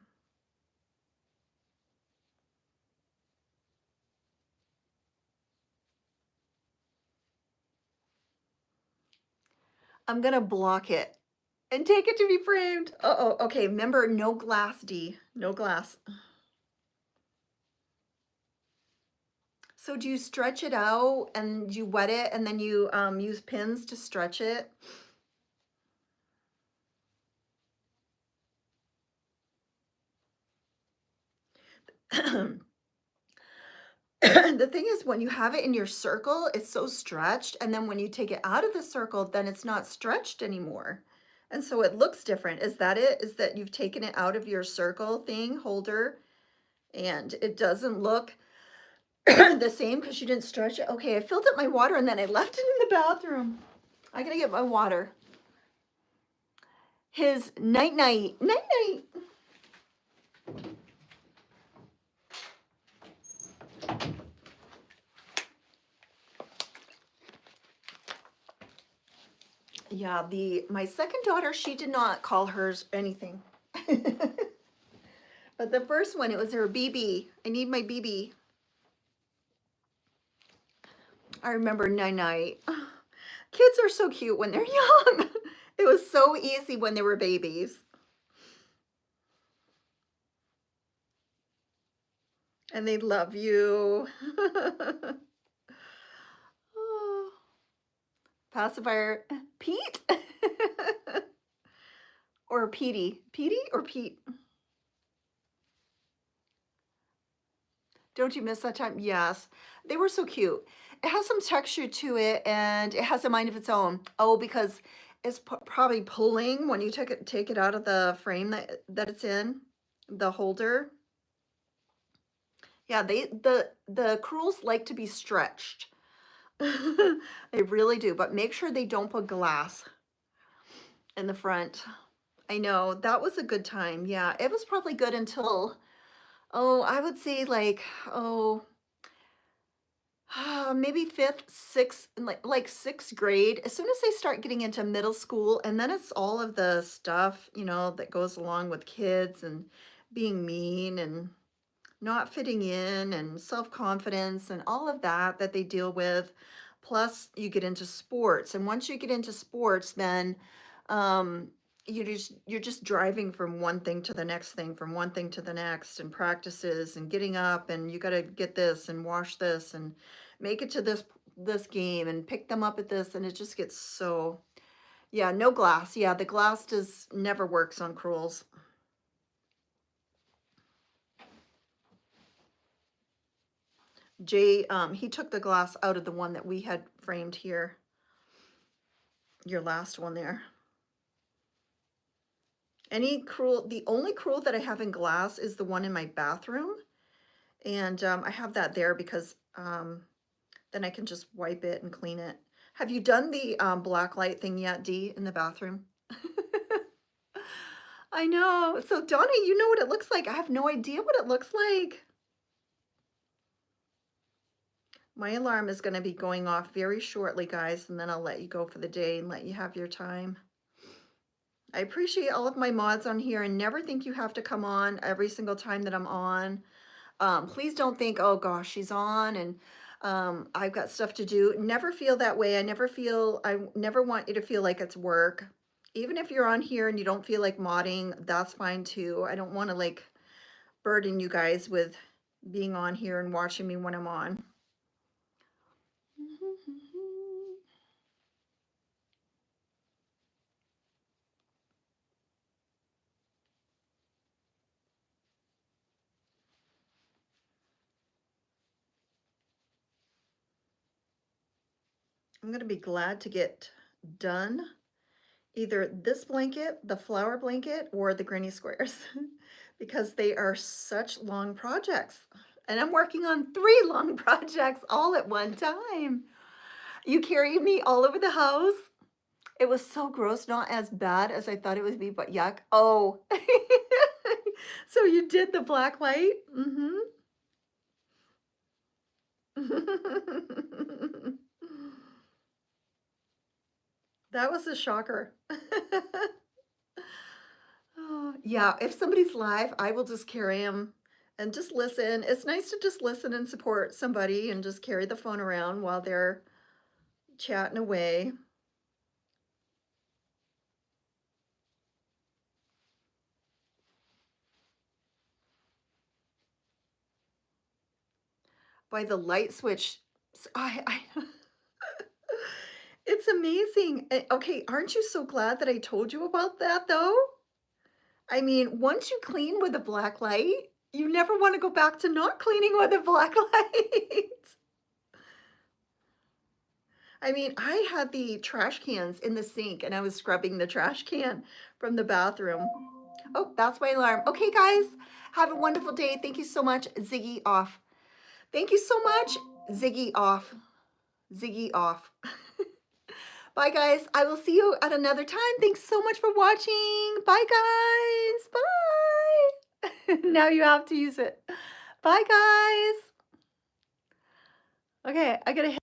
I'm gonna block it and take it to be framed. Uh-oh, okay, remember, no glass, D, no glass. So do you stretch it out and you wet it and then you use pins to stretch it? The thing is, when you have it in your circle, it's so stretched, and then when you take it out of the circle, then it's not stretched anymore. And so it looks different. Is that it? Is that you've taken it out of your circle thing, holder, and it doesn't look the same because you didn't stretch it? Okay, I filled up my water and then I left it in the bathroom. I gotta get my water. His night night, night night. Yeah, my second daughter, she did not call hers anything. But the first one, it was her BB. I need my BB. I remember night night. Kids are so cute when they're young. It was so easy when they were babies. And they love you. Oh. Pacifier, Pete? Or Petey? Petey or Pete? Don't you miss that time? Yes. They were so cute. It has some texture to it and it has a mind of its own. Oh, because it's probably pulling when you take it out of the frame that it's in, the holder. Yeah, the crewels like to be stretched. They really do, but make sure they don't put glass in the front. I know, that was a good time. Yeah, it was probably good until, oh, I would say like, oh, maybe fifth, sixth, like sixth grade. As soon as they start getting into middle school, and then it's all of the stuff, that goes along with kids and being mean and not fitting in and self-confidence and all of that they deal with. Plus, you get into sports, and once you get into sports, then um, you're just driving from one thing to the next thing, from one thing to the next, and practices and getting up, and you got to get this and wash this and make it to this game and pick them up at this, and it just gets so, yeah, no glass. Yeah, the glass does never works on crewels. Jay, he took the glass out of the one that we had framed here. Your last one there. The only crewel that I have in glass is the one in my bathroom. And I have that there because then I can just wipe it and clean it. Have you done the black light thing yet, Dee, in the bathroom? I know. So Donnie, you know what it looks like. I have no idea what it looks like. My alarm is going to be going off very shortly, guys, and then I'll let you go for the day and let you have your time. I appreciate all of my mods on here and never think you have to come on every single time that I'm on. Please don't think, oh gosh, she's on and I've got stuff to do. Never feel that way. I never want you to feel like it's work. Even if you're on here and you don't feel like modding, that's fine too. I don't want to like burden you guys with being on here and watching me when I'm on. I'm going to be glad to get done either this blanket, the flower blanket, or the granny squares. because they are such long projects. And I'm working on 3 long projects all at one time. You carried me all over the house. It was so gross, not as bad as I thought it would be, but yuck. Oh. So you did the black light? Mhm. That was a shocker. Oh, yeah, if somebody's live, I will just carry them and just listen. It's nice to just listen and support somebody and just carry the phone around while they're chatting away. By the light switch, I it's amazing. Okay, aren't you so glad that I told you about that though? I mean, once you clean with a black light, you never want to go back to not cleaning with a black light. I mean, I had the trash cans in the sink and I was scrubbing the trash can from the bathroom. Oh, that's my alarm. Okay, guys, have a wonderful day. Thank you so much. Ziggy off. Thank you so much. Ziggy off. Ziggy off. Bye, guys. I will see you at another time. Thanks so much for watching. Bye, guys. Bye. Now you have to use it. Bye, guys. Okay, I gotta